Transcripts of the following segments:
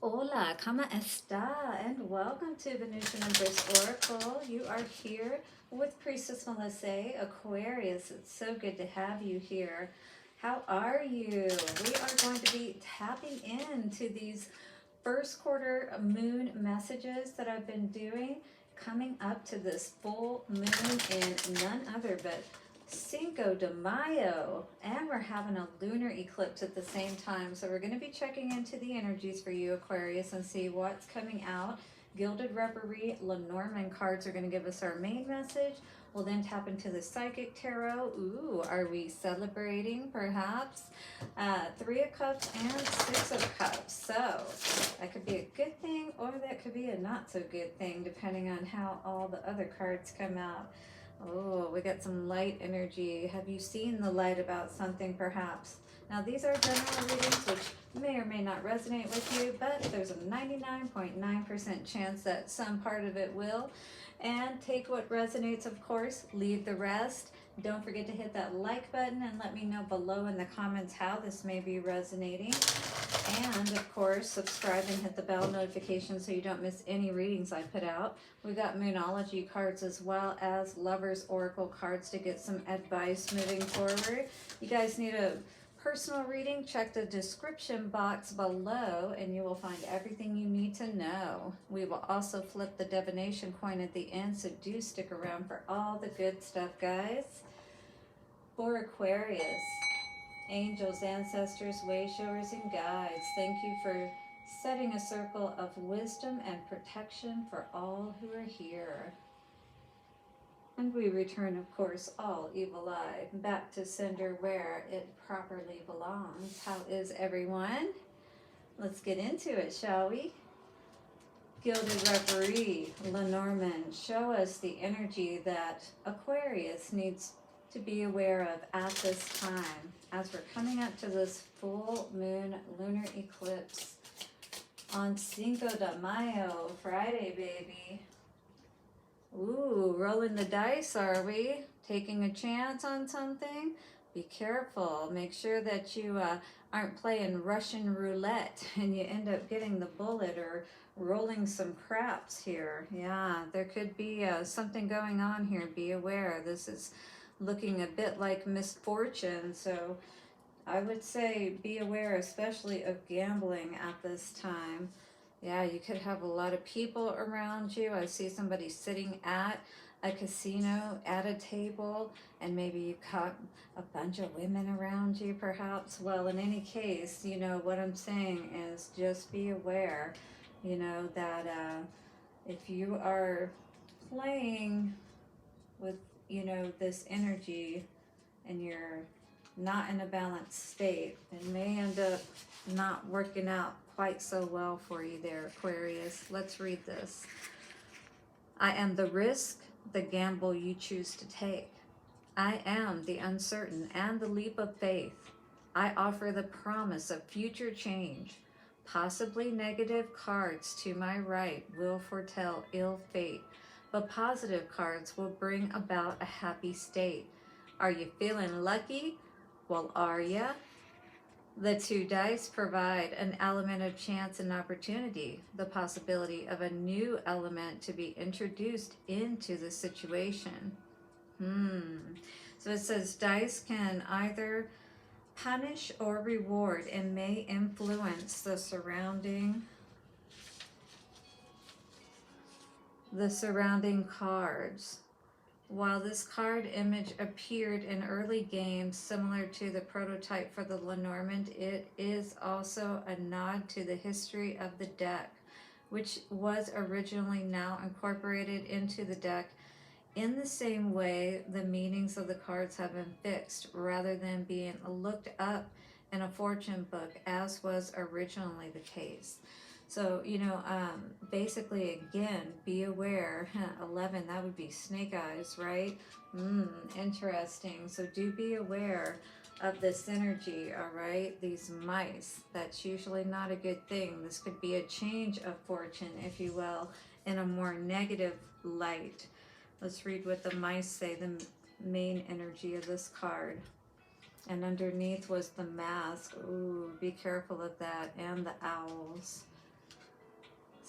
Hola, ¿cómo está? And welcome to Venusian Empress Oracle. You are here with Priestess Melissae, Aquarius. It's so good to have you here. How are you? We are going to be tapping into these first quarter moon messages that I've been doing coming up to this full moon in none other but Cinco de Mayo, and we're having a lunar eclipse at the same time. So we're going to be checking into the energies for you, Aquarius, and see what's coming out. Gilded Reverie, Lenormand cards are going to give us our main message. We'll then tap into the Psychic Tarot. Ooh, are we celebrating perhaps? Three of Cups and Six of Cups. So that could be a good thing or that could be a not so good thing depending on how all the other cards come out. Oh, we got some light energy. Have you seen the light about something perhaps? Now these are general readings which may or may not resonate with you, but there's a 99.9% chance that some part of it will. And take what resonates, of course, leave the rest. Don't forget to hit that like button and let me know below in the comments how this may be resonating. And of course, subscribe and hit the bell notification so you don't miss any readings I put out. We've got Moonology cards as well as Lovers Oracle cards to get some advice moving forward. You guys need a personal reading, check the description box below and you will find everything you need to know. We will also flip the divination coin at the end, so do stick around for all the good stuff, guys. For Aquarius, angels, ancestors, way showers, and guides, thank you for setting a circle of wisdom and protection for all who are here. And we return, of course, all evil eye back to sender where it properly belongs. How is everyone? Let's get into it, shall we? Gilded Reverie, Lenormand, show us the energy that Aquarius needs to be aware of at this time as we're coming up to this full moon lunar eclipse on Cinco de Mayo, Friday, baby. Ooh, rolling the dice, are we? Taking a chance on something? Be careful. Make sure that you aren't playing Russian roulette and you end up getting the bullet or rolling some craps here. Yeah, there could be something going on here. Be aware. This is looking a bit like misfortune, so I would say be aware, especially of gambling at this time. Yeah, you could have a lot of people around you. I see somebody sitting at a casino at a table, and maybe you've got a bunch of women around you perhaps. Well, in any case, you know, what I'm saying is just be aware, you know, that if you are playing with, you know, this energy and you're not in a balanced state, it may end up not working out quite so well for you there, Aquarius. Let's read this. I am the risk, the gamble you choose to take. I am the uncertain and the leap of faith. I offer the promise of future change. Possibly negative cards to my right will foretell ill fate, but positive cards will bring about a happy state. Are you feeling lucky? Well, are ya? The two dice provide an element of chance and opportunity, the possibility of a new element to be introduced into the situation. So it says dice can either punish or reward and may influence the surrounding cards. While this card image appeared in early games similar to the prototype for the Lenormand, it is also a nod to the history of the deck, which was originally now incorporated into the deck in the same way the meanings of the cards have been fixed rather than being looked up in a fortune book as was originally the case. So, you know, basically, again, be aware. 11, that would be snake eyes, right? Interesting. So do be aware of this energy, all right? These mice, that's usually not a good thing. This could be a change of fortune, if you will, in a more negative light. Let's read what the mice say, the main energy of this card. And underneath was the mask. Ooh, be careful of that. And the owls.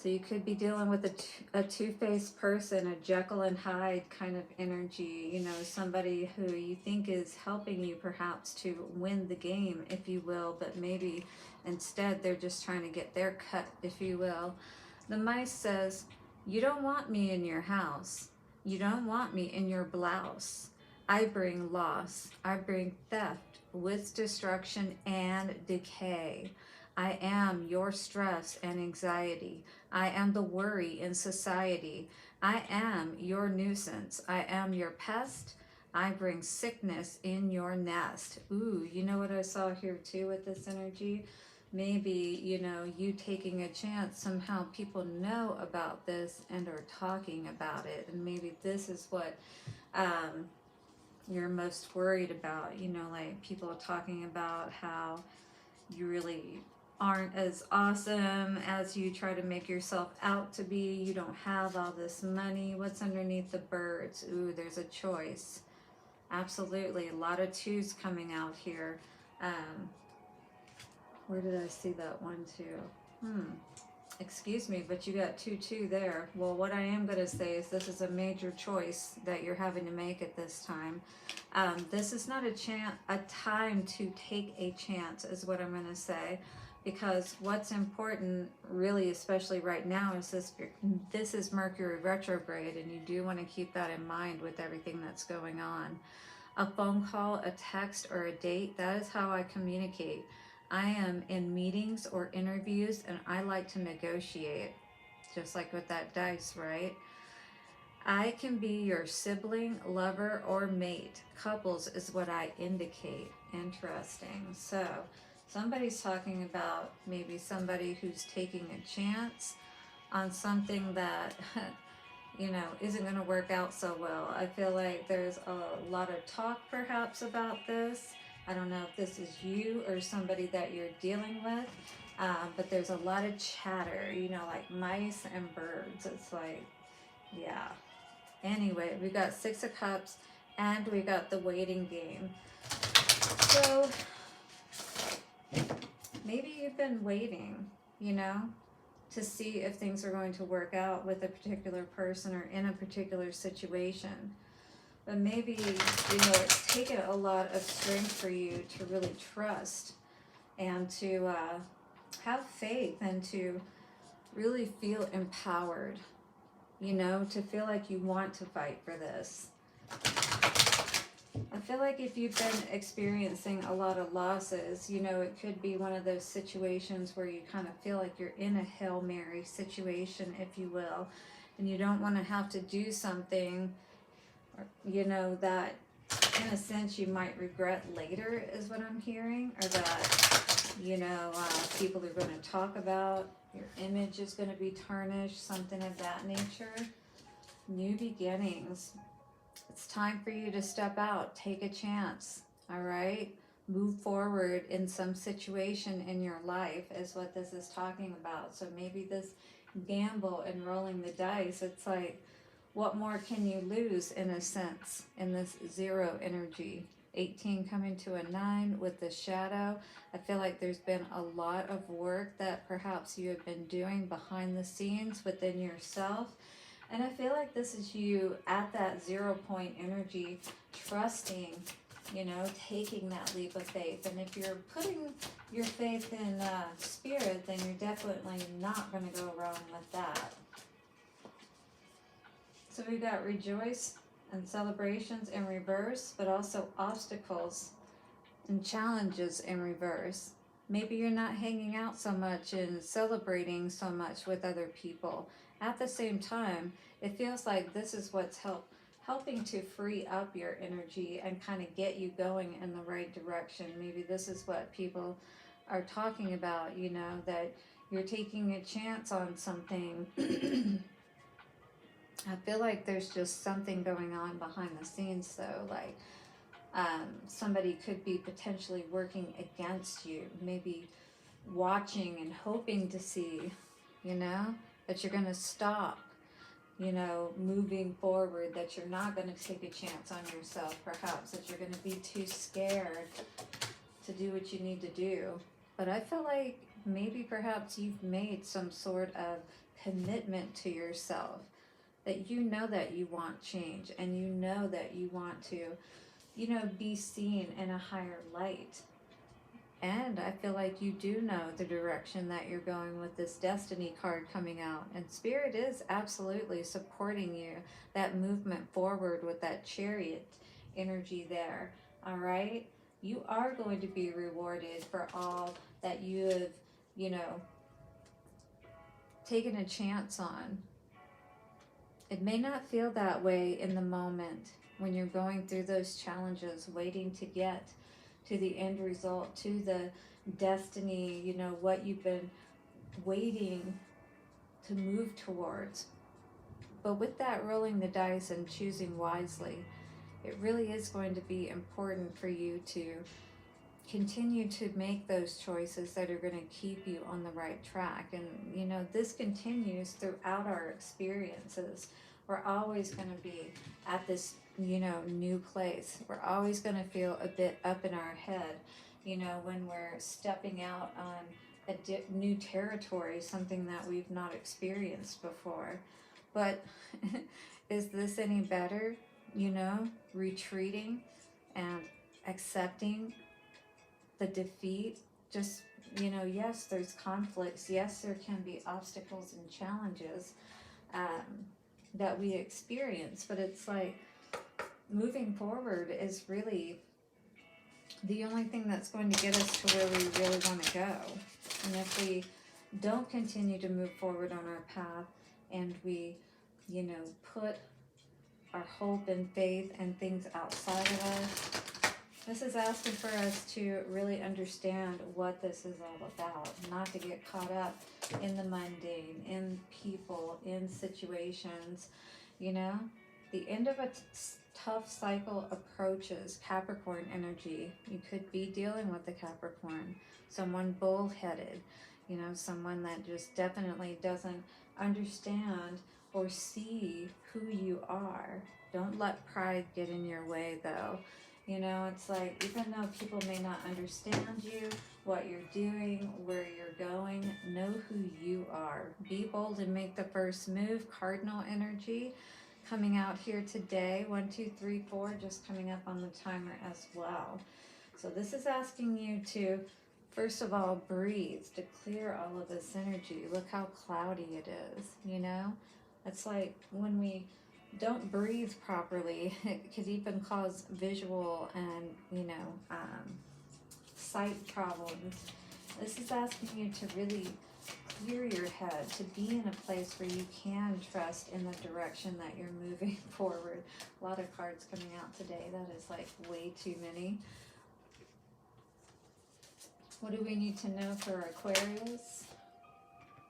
So you could be dealing with a two-faced person, a Jekyll and Hyde kind of energy, you know, somebody who you think is helping you perhaps to win the game, if you will, but maybe instead they're just trying to get their cut, if you will. The mice says, you don't want me in your house. You don't want me in your blouse. I bring loss. I bring theft with destruction and decay. I am your stress and anxiety. I am the worry in society. I am your nuisance. I am your pest. I bring sickness in your nest. Ooh, you know what I saw here too with this energy? Maybe, you know, you taking a chance, somehow people know about this and are talking about it. And maybe this is what you're most worried about, you know, like people talking about how you really aren't as awesome as you try to make yourself out to be. You don't have all this money. What's underneath the birds? Ooh, there's a choice. Absolutely. A lot of twos coming out here. Where did I see that one too? Excuse me, but you got 2-2 there. Well, what I am going to say is this is a major choice that you're having to make at this time. This is not a time to take a chance, is what I'm going to say, because what's important, really, especially right now, is this is Mercury retrograde, and you do want to keep that in mind with everything that's going on. A phone call, a text, or a date, that is how I communicate. I am in meetings or interviews, and I like to negotiate, just like with that dice, right? I can be your sibling, lover, or mate. Couples is what I indicate. Interesting. So somebody's talking about maybe somebody who's taking a chance on something that you know, isn't going to work out so well. I feel like there's a lot of talk perhaps about this. I don't know if this is you or somebody that you're dealing with, but there's a lot of chatter, you know, like mice and birds. It's like, yeah. Anyway, we got 6 of Cups and we got the waiting game. So maybe you've been waiting, you know, to see if things are going to work out with a particular person or in a particular situation. But maybe, you know, it's taken a lot of strength for you to really trust and to have faith and to really feel empowered, you know, to feel like you want to fight for this. I feel like if you've been experiencing a lot of losses, you know, it could be one of those situations where you kind of feel like you're in a Hail Mary situation, if you will, and you don't want to have to do something, you know, that in a sense you might regret later, is what I'm hearing, or that, you know, people are going to talk about, your image is going to be tarnished, something of that nature. New beginnings. It's time for you to step out, take a chance, all right? Move forward in some situation in your life is what this is talking about. So maybe this gamble and rolling the dice, it's like, what more can you lose in a sense in this 0 energy? 18 coming to a 9 with the shadow. I feel like there's been a lot of work that perhaps you have been doing behind the scenes within yourself. And I feel like this is you at that 0 point energy, trusting, you know, taking that leap of faith. And if you're putting your faith in spirit, then you're definitely not going to go wrong with that. So we've got rejoice and celebrations in reverse, but also obstacles and challenges in reverse. Maybe you're not hanging out so much and celebrating so much with other people. At the same time, it feels like this is what's helping to free up your energy and kind of get you going in the right direction. Maybe this is what people are talking about, you know, that you're taking a chance on something. I feel like there's just something going on behind the scenes, though, like somebody could be potentially working against you, maybe watching and hoping to see, you know, that you're going to stop, you know, moving forward, that you're not going to take a chance on yourself, perhaps, that you're going to be too scared to do what you need to do. But I feel like maybe perhaps you've made some sort of commitment to yourself, that you know that you want change, and you know that you want to, you know, be seen in a higher light. And I feel like you do know the direction that you're going with this Destiny card coming out. And Spirit is absolutely supporting you, that movement forward with that Chariot energy there. All right? You are going to be rewarded for all that you have, you know, taken a chance on. It may not feel that way in the moment when you're going through those challenges, waiting to get to the end result, to the destiny, you know, what you've been waiting to move towards. But with that rolling the dice and choosing wisely, it really is going to be important for you to continue to make those choices that are going to keep you on the right track. And, you know, this continues throughout our experiences. We're always going to be at this, you know, new place. We're always going to feel a bit up in our head, you know, when we're stepping out on a new territory, something that we've not experienced before. But is this any better? You know, retreating and accepting the defeat. Just, you know, yes, there's conflicts. Yes, there can be obstacles and challenges that we experience. But it's like moving forward is really the only thing that's going to get us to where we really want to go. And if we don't continue to move forward on our path, and we, you know, put our hope and faith and things outside of us, this is asking for us to really understand what this is all about, not to get caught up in the mundane, in people, in situations. You know, the end of a tough cycle approaches. Capricorn energy. You could be dealing with the Capricorn, someone bullheaded, you know, someone that just definitely doesn't understand or see who you are. Don't let pride get in your way, though. You know, it's like, even though people may not understand you, what you're doing, where you're going, know who you are. Be bold and make the first move. Cardinal energy coming out here today. 1, 2, 3, 4, just coming up on the timer as well. So this is asking you to, first of all, breathe, to clear all of this energy. Look how cloudy it is, you know? It's like when we don't breathe properly, it could even cause visual and, you know, sight problems. This is asking you to really clear your head, to be in a place where you can trust in the direction that you're moving forward. A lot of cards coming out today. That is like way too many. What do we need to know for Aquarius?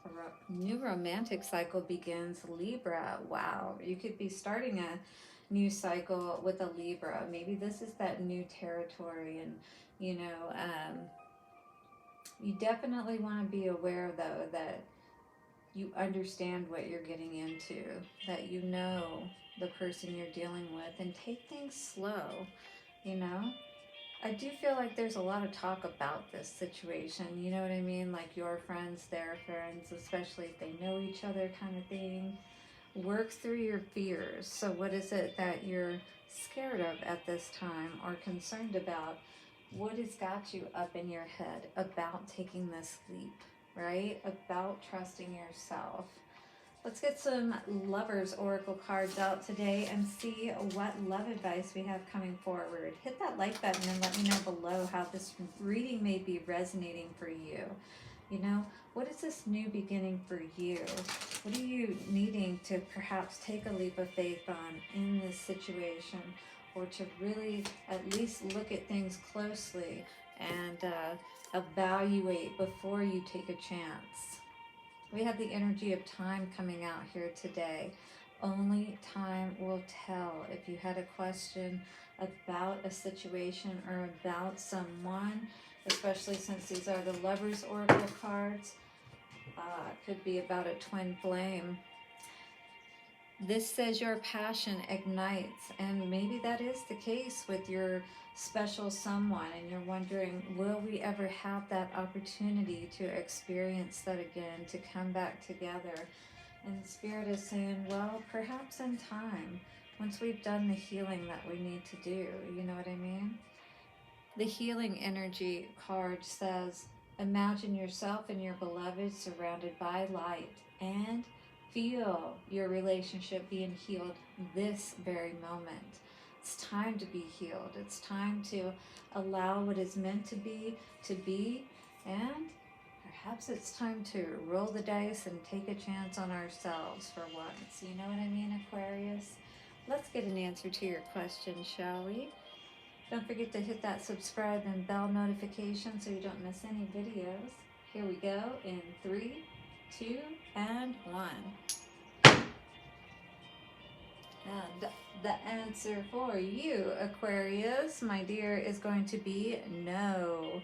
A new romantic cycle begins. Libra. Wow, you could be starting a new cycle with a Libra. Maybe this is that new territory, and you know, you definitely want to be aware, though, that you understand what you're getting into, that you know the person you're dealing with, and take things slow, you know? I do feel like there's a lot of talk about this situation, you know what I mean? Like your friends, their friends, especially if they know each other, kind of thing. Work through your fears. So what is it that you're scared of at this time, or concerned about? What has got you up in your head about taking this leap, right? About trusting yourself. Let's get some Lovers Oracle cards out today and see what love advice we have coming forward. Hit that like button and let me know below how this reading may be resonating for you. You know, what is this new beginning for you? What are you needing to perhaps take a leap of faith on in this situation, or to really at least look at things closely and evaluate before you take a chance? We have the energy of time coming out here today. Only time will tell. If you had a question about a situation or about someone, especially since these are the Lovers Oracle cards, it could be about a twin flame. This says your passion ignites, and maybe that is the case with your special someone, and you're wondering, will we ever have that opportunity to experience that again, to come back together? And Spirit is saying, well, perhaps in time, once we've done the healing that we need to do, you know what I mean? The healing energy card says, imagine yourself and your beloved surrounded by light and feel your relationship being healed this very moment. It's time to be healed. It's time to allow what is meant to be, and perhaps it's time to roll the dice and take a chance on ourselves for once. You know what I mean, Aquarius? Let's get an answer to your question, shall we? Don't forget to hit that subscribe and bell notification so you don't miss any videos. Here we go in 3, 2, and 1. And the answer for you, Aquarius, my dear, is going to be no.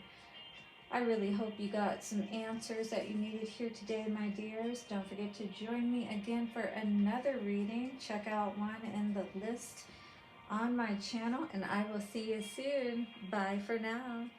I really hope you got some answers that you needed here today, my dears. Don't forget to join me again for another reading. Check out one in the list on my channel, and I will see you soon. Bye for now.